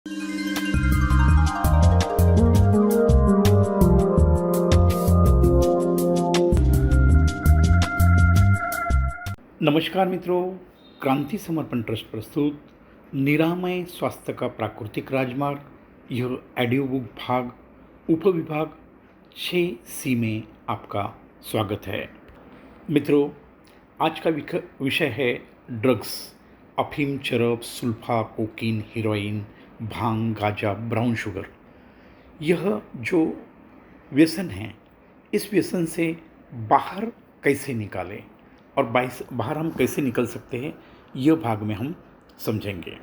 नमस्कार मित्रों, क्रांति समर्पण ट्रस्ट प्रस्तुत निरामय स्वास्थ्य का प्राकृतिक राजमार्ग यह ऑडियो बुक भाग उपविभाग 6C में आपका स्वागत है। मित्रों, आज का विषय है ड्रग्स, अफीम, चरस, सुल्फा, कोकीन, हेरोइन, भांग, गांजा, ब्राउन शुगर। यह जो व्यसन है, इस व्यसन से बाहर कैसे निकालें और बाहर हम कैसे निकल सकते हैं, यह भाग में हम समझेंगे।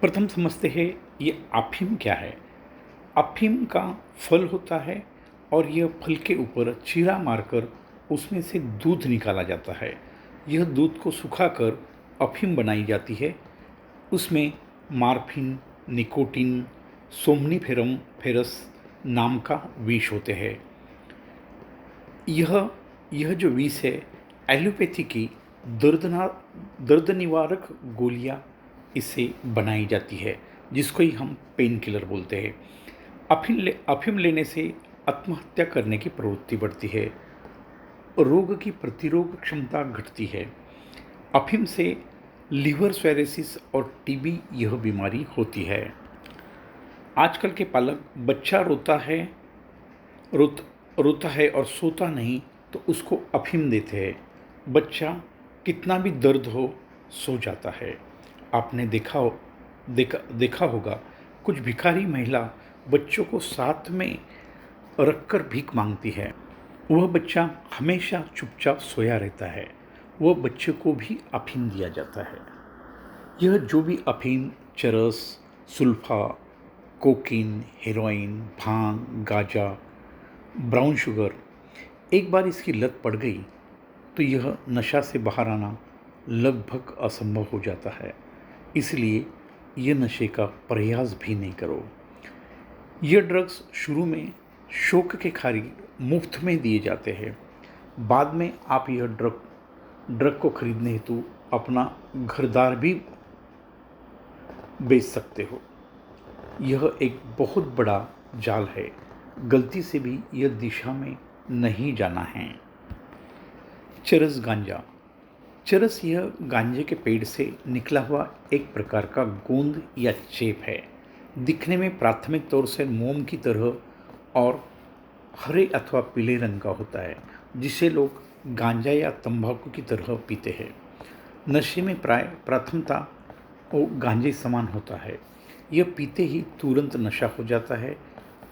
प्रथम समझते हैं ये अफीम क्या है। अफीम का फल होता है और यह फल के ऊपर चीरा मारकर उसमें से दूध निकाला जाता है। यह दूध को सुखाकर अफीम बनाई जाती है। उसमें मार्फिन, निकोटीन, सोमनीफेरस नाम का विष होते हैं। यह जो विष है, एलोपैथी की दर्द निवारक गोलियां इससे बनाई जाती है, जिसको ही हम पेन किलर बोलते हैं। अफीम लेने से आत्महत्या करने की प्रवृत्ति बढ़ती है, रोग की प्रतिरोध क्षमता घटती है। अफीम से लीवर स्क्लेरोसिस और टीबी यह बीमारी होती है। आजकल के पालक बच्चा रोता है और सोता नहीं तो उसको अफीम देते हैं। बच्चा कितना भी दर्द हो सो जाता है। आपने देखा होगा, कुछ भिखारी महिला बच्चों को साथ में रखकर भीख मांगती है। वह बच्चा हमेशा चुपचाप सोया रहता है। वह बच्चे को भी अफीम दिया जाता है। यह जो भी अफीम, चरस, सुल्फा, कोकीन, हेरोइन, भांग, गांजा, ब्राउन शुगर, एक बार इसकी लत पड़ गई तो यह नशा से बाहर आना लगभग असंभव हो जाता है। इसलिए यह नशे का प्रयास भी नहीं करो। यह ड्रग्स शुरू में शौक के खातिर मुफ्त में दिए जाते हैं। बाद में आप यह ड्रग को खरीदने हेतु अपना घरदार भी बेच सकते हो। यह एक बहुत बड़ा जाल है। गलती से भी यह दिशा में नहीं जाना है। चरस, गांजा। चरस यह गांजे के पेड़ से निकला हुआ एक प्रकार का गोंद या चेप है। दिखने में प्राथमिक तौर से मोम की तरह और हरे अथवा पीले रंग का होता है, जिसे लोग गांजा या तंबाकू की तरह पीते हैं। नशे में प्राय प्रथमता वो गांजे समान होता है। यह पीते ही तुरंत नशा हो जाता है।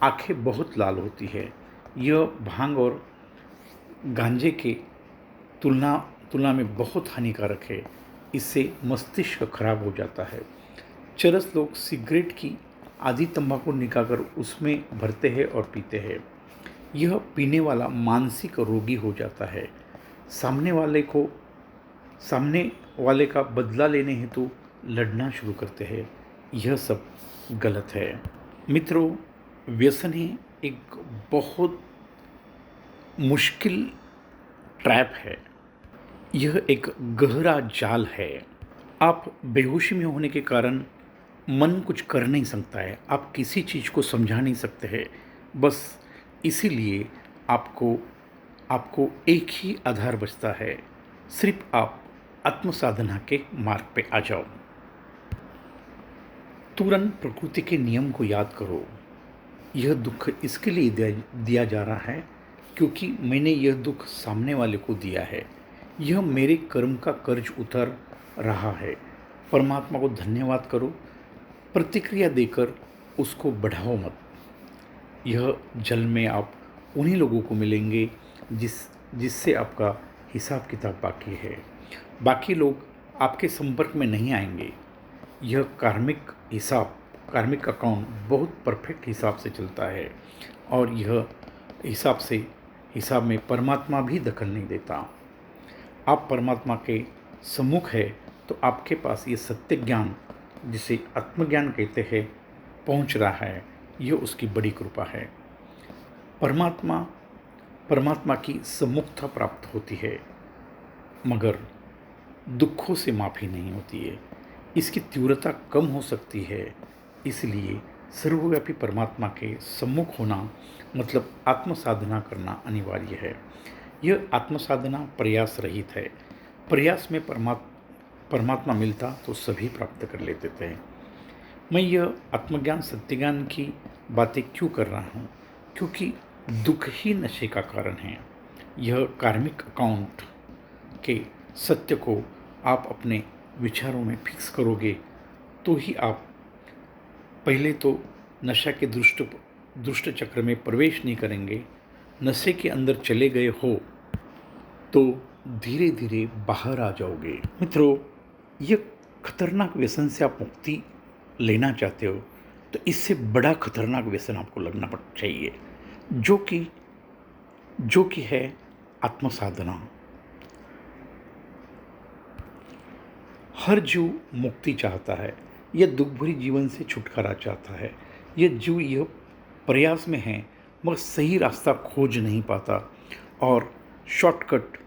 आंखें बहुत लाल होती है। यह भांग और गांजे के तुलना में बहुत हानिकारक है। इससे मस्तिष्क खराब हो जाता है। चरस लोग सिगरेट की आधी तंबाकू निकालकर उसमें भरते हैं और पीते हैं। यह पीने वाला मानसिक रोगी हो जाता है। सामने वाले का बदला लेने हेतु लड़ना शुरू करते हैं। यह सब गलत है। मित्रों, व्यसन ही एक बहुत मुश्किल ट्रैप है। यह एक गहरा जाल है। आप बेहोशी में होने के कारण मन कुछ कर नहीं सकता है। आप किसी चीज़ को समझा नहीं सकते हैं। बस इसीलिए आपको एक ही आधार बचता है, सिर्फ आप आत्मसाधना के मार्ग पे आ जाओ। तुरंत प्रकृति के नियम को याद करो। यह दुख इसके लिए दिया जा रहा है क्योंकि मैंने यह दुख सामने वाले को दिया है। यह मेरे कर्म का कर्ज उतर रहा है। परमात्मा को धन्यवाद करो। प्रतिक्रिया देकर उसको बढ़ाओ मत। यह जल में आप उन्हीं लोगों को मिलेंगे जिससे आपका हिसाब किताब बाकी है। बाकी लोग आपके संपर्क में नहीं आएंगे। यह कार्मिक अकाउंट बहुत परफेक्ट हिसाब से चलता है और यह हिसाब में परमात्मा भी दखल नहीं देता। आप परमात्मा के सम्मुख है तो आपके पास ये सत्य ज्ञान, जिसे आत्मज्ञान कहते हैं, पहुंच रहा है। यह उसकी बड़ी कृपा है। परमात्मा की सम्मुखता प्राप्त होती है, मगर दुखों से माफ़ी नहीं होती है। इसकी तीव्रता कम हो सकती है, इसलिए सर्वव्यापी परमात्मा के सम्मुख होना मतलब आत्म साधना करना अनिवार्य है। यह आत्म साधना प्रयास रहित है। प्रयास में परमात्मा मिलता तो सभी प्राप्त कर लेते थे। मैं यह आत्मज्ञान सत्यज्ञान की बातें क्यों कर रहा हूँ? क्योंकि दुख ही नशे का कारण है। यह कार्मिक अकाउंट के सत्य को आप अपने विचारों में फिक्स करोगे तो ही आप पहले तो नशा के दुष्ट चक्र में प्रवेश नहीं करेंगे। नशे के अंदर चले गए हो तो धीरे धीरे बाहर आ जाओगे। मित्रों, यह खतरनाक व्यसन से आप मुक्ति लेना चाहते हो तो इससे बड़ा खतरनाक व्यसन आपको लगना चाहिए, जो कि है आत्मसाधना। हर जीव मुक्ति चाहता है, यह दुख भरी जीवन से छुटकारा चाहता है। यह जीव यह प्रयास में है मगर सही रास्ता खोज नहीं पाता और शॉर्टकट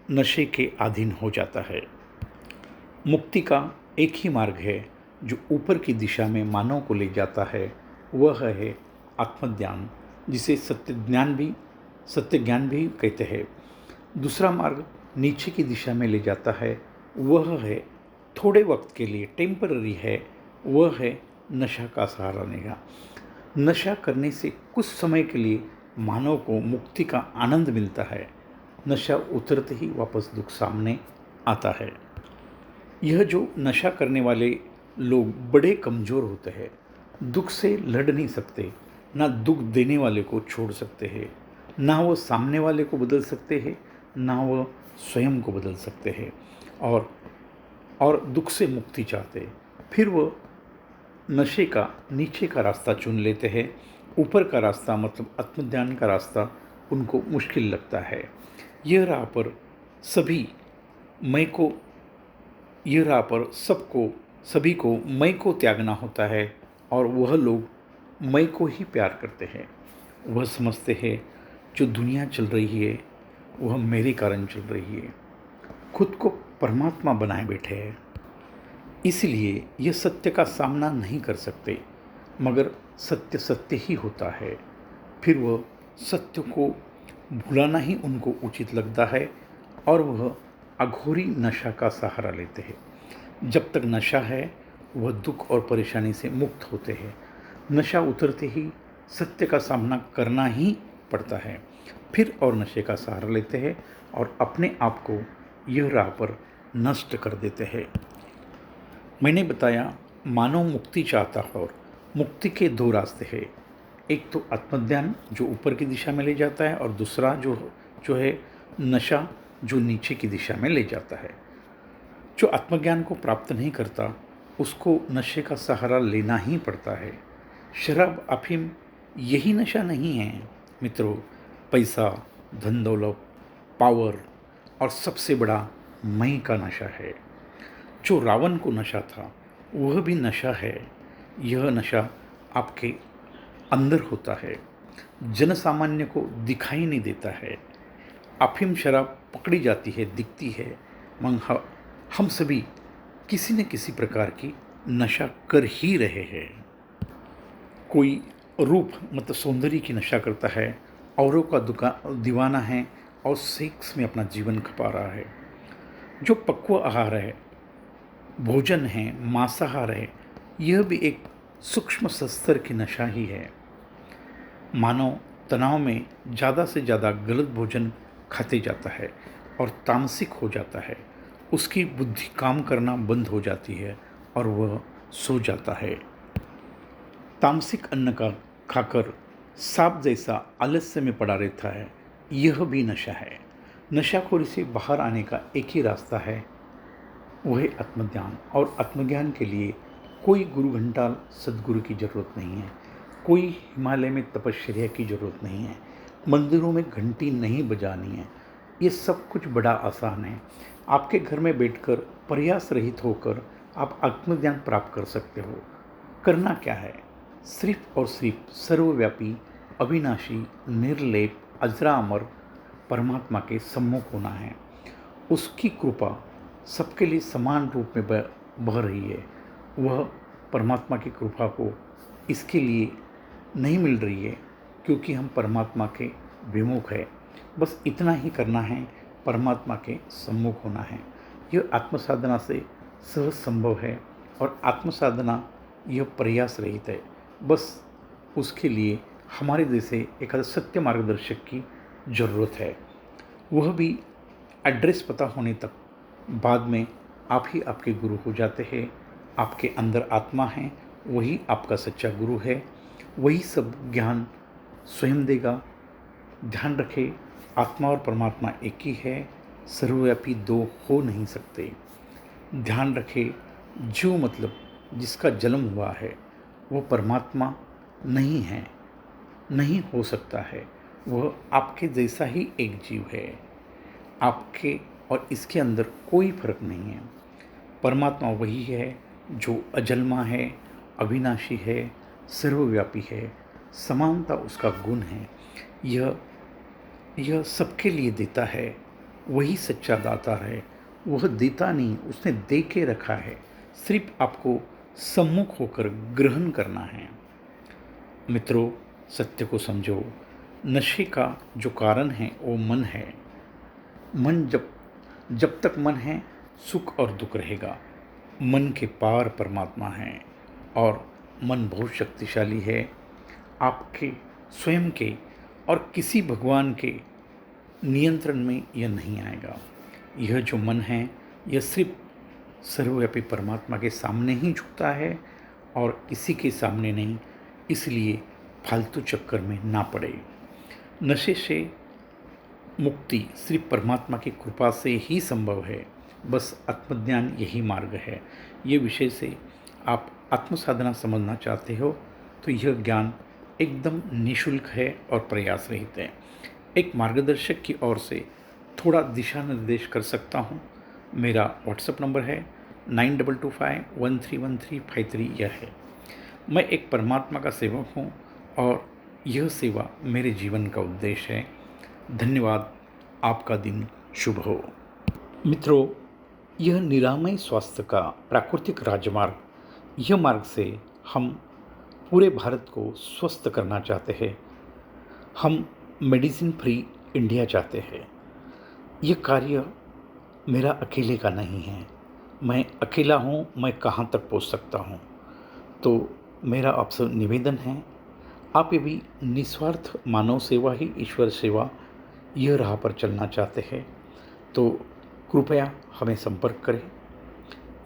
नशे के अधीन हो जाता है। मुक्ति का एक ही मार्ग है जो ऊपर की दिशा में मानव को ले जाता है, वह है आत्मज्ञान, जिसे सत्य ज्ञान भी कहते हैं। दूसरा मार्ग नीचे की दिशा में ले जाता है, वह है थोड़े वक्त के लिए टेम्पररी है, वह है नशा का सहारा लेना। नशा करने से कुछ समय के लिए मानव को मुक्ति का आनंद मिलता है। नशा उतरते ही वापस दुख सामने आता है। यह जो नशा करने वाले लोग बड़े कमज़ोर होते हैं, दुख से लड़ नहीं सकते, ना दुख देने वाले को छोड़ सकते हैं, ना वो सामने वाले को बदल सकते हैं, ना वो स्वयं को बदल सकते हैं और दुख से मुक्ति चाहते हैं। फिर वो नशे का नीचे का रास्ता चुन लेते हैं। ऊपर का रास्ता मतलब आत्मज्ञान का रास्ता उनको मुश्किल लगता है। यह राह पर सभी को मैं को त्यागना होता है और वह लोग मैं को ही प्यार करते हैं। वह समझते हैं जो दुनिया चल रही है वह मेरे कारण चल रही है, खुद को परमात्मा बनाए बैठे हैं। इसलिए यह सत्य का सामना नहीं कर सकते, मगर सत्य सत्य ही होता है। फिर वह सत्य को भुलाना ही उनको उचित लगता है और वह अघोरी नशा का सहारा लेते हैं। जब तक नशा है वह दुख और परेशानी से मुक्त होते हैं। नशा उतरते ही सत्य का सामना करना ही पड़ता है। फिर और नशे का सहारा लेते हैं और अपने आप को यह राह पर नष्ट कर देते हैं। मैंने बताया मानव मुक्ति चाहता है और मुक्ति के दो रास्ते हैं। एक तो आत्मज्ञान जो ऊपर की दिशा में ले जाता है और दूसरा जो है नशा जो नीचे की दिशा में ले जाता है। जो आत्मज्ञान को प्राप्त नहीं करता उसको नशे का सहारा लेना ही पड़ता है। शराब अफीम यही नशा नहीं है मित्रों। पैसा, धन दौलत, पावर और सबसे बड़ा मैं का नशा है। जो रावण को नशा था वह भी नशा है। यह नशा आपके अंदर होता है, जनसामान्य को दिखाई नहीं देता है। अफीम शराब पकड़ी जाती है, दिखती है, मगर हम सभी किसी न किसी प्रकार की नशा कर ही रहे हैं। कोई रूप मतलब सौंदर्य की नशा करता है, औरों का दीवाना है और सेक्स में अपना जीवन खपा रहा है। जो पक्व आहार है, भोजन है, मांसाहार है, यह भी एक सूक्ष्म स्तर की नशा ही है। मानव तनाव में ज़्यादा से ज़्यादा गलत भोजन खाते जाता है और तामसिक हो जाता है। उसकी बुद्धि काम करना बंद हो जाती है और वह सो जाता है। तामसिक अन्न का खाकर सांप जैसा आलस्य में पड़ा रहता है, यह भी नशा है। नशाखोरी से बाहर आने का एक ही रास्ता है, वह है आत्मज्ञान। और आत्मज्ञान के लिए कोई गुरु घंटाल सद्गुरु की ज़रूरत नहीं है, कोई हिमालय में तपश्चर्या की ज़रूरत नहीं है, मंदिरों में घंटी नहीं बजानी है। ये सब कुछ बड़ा आसान है। आपके घर में बैठकर प्रयास रहित होकर आप आत्मज्ञान प्राप्त कर सकते हो। करना क्या है? सिर्फ और सिर्फ सर्वव्यापी, अविनाशी, निर्लेप, अजरा अमर परमात्मा के सम्मुख होना है। उसकी कृपा सबके लिए समान रूप में बह रही है। वह परमात्मा की कृपा को इसके लिए नहीं मिल रही है क्योंकि हम परमात्मा के विमुख है। बस इतना ही करना है, परमात्मा के सम्मुख होना है। यह आत्मसाधना से सहज संभव है और आत्मसाधना यह प्रयास रहित है। बस उसके लिए हमारे जैसे एक सत्य मार्गदर्शक की ज़रूरत है, वह भी एड्रेस पता होने तक। बाद में आप ही आपके गुरु हो जाते हैं। आपके अंदर आत्मा है, वही आपका सच्चा गुरु है, वही सब ज्ञान स्वयं देगा। ध्यान रखें, आत्मा और परमात्मा एक ही है, सर्वव्यापी दो हो नहीं सकते। ध्यान रखें, जो मतलब जिसका जन्म हुआ है वो परमात्मा नहीं है, नहीं हो सकता है। वह आपके जैसा ही एक जीव है। आपके और इसके अंदर कोई फर्क नहीं है। परमात्मा वही है जो अजन्मा है, अविनाशी है, सर्वव्यापी है। समानता उसका गुण है। यह सबके लिए देता है। वही सच्चा दाता है। वह देता नहीं, उसने दे के रखा है। सिर्फ आपको सम्मुख होकर ग्रहण करना है। मित्रों, सत्य को समझो। नशे का जो कारण है वो मन है। मन जब तक मन है, सुख और दुख रहेगा। मन के पार परमात्मा है और मन बहुत शक्तिशाली है। आपके स्वयं के और किसी भगवान के नियंत्रण में यह नहीं आएगा। यह जो मन है, यह सिर्फ सर्वव्यापी परमात्मा के सामने ही झुकता है और किसी के सामने नहीं। इसलिए फालतू चक्कर में ना पड़े। नशे से मुक्ति सिर्फ परमात्मा की कृपा से ही संभव है। बस आत्मज्ञान यही मार्ग है। ये विषय से आप आत्मसाधना समझना चाहते हो तो यह ज्ञान एकदम निःशुल्क है और प्रयास रहित है। एक मार्गदर्शक की ओर से थोड़ा दिशा निर्देश कर सकता हूँ। मेरा व्हाट्सएप नंबर है 9225131353। यह है। मैं एक परमात्मा का सेवक हूँ और यह सेवा मेरे जीवन का उद्देश्य है। धन्यवाद। आपका दिन शुभ हो। मित्रों, यह निरामय स्वास्थ्य का प्राकृतिक राजमार्ग, यह मार्ग से हम पूरे भारत को स्वस्थ करना चाहते हैं। हम मेडिसिन फ्री इंडिया चाहते हैं। यह कार्य मेरा अकेले का नहीं है। मैं अकेला हूँ, मैं कहाँ तक पहुँच सकता हूँ। तो मेरा आपसे निवेदन है, आप ये भी निस्वार्थ मानव सेवा ही ईश्वर सेवा, यह राह पर चलना चाहते हैं तो कृपया हमें संपर्क करें।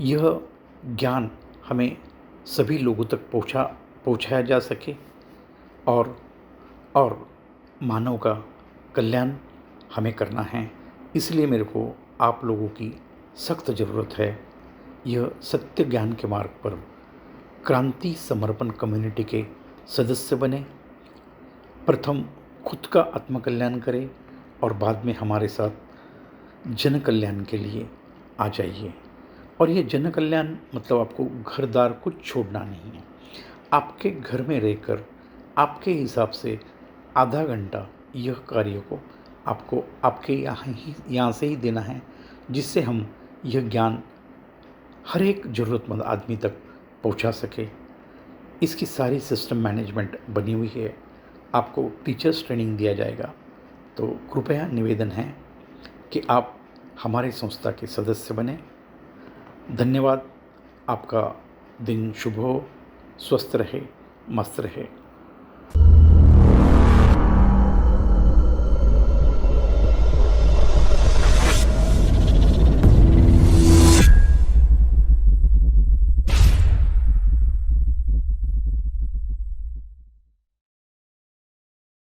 यह ज्ञान हमें सभी लोगों तक पहुँचाया जा सके और मानव का कल्याण हमें करना है। इसलिए मेरे को आप लोगों की सख्त ज़रूरत है। यह सत्य ज्ञान के मार्ग पर क्रांति समर्पण कम्युनिटी के सदस्य बने। प्रथम खुद का आत्मकल्याण करें और बाद में हमारे साथ जन कल्याण के लिए आ जाइए। और ये जन कल्याण मतलब आपको घर-द्वार कुछ छोड़ना नहीं है। आपके घर में रहकर आपके हिसाब से आधा घंटा यह कार्य को आपको आपके यहाँ से ही देना है, जिससे हम यह ज्ञान हर एक ज़रूरतमंद आदमी तक पहुँचा सके। इसकी सारी सिस्टम मैनेजमेंट बनी हुई है। आपको टीचर्स ट्रेनिंग दिया जाएगा। तो कृपया निवेदन है कि आप हमारे संस्था के सदस्य बने। धन्यवाद। आपका दिन शुभ हो, स्वस्थ रहे, मस्त रहे।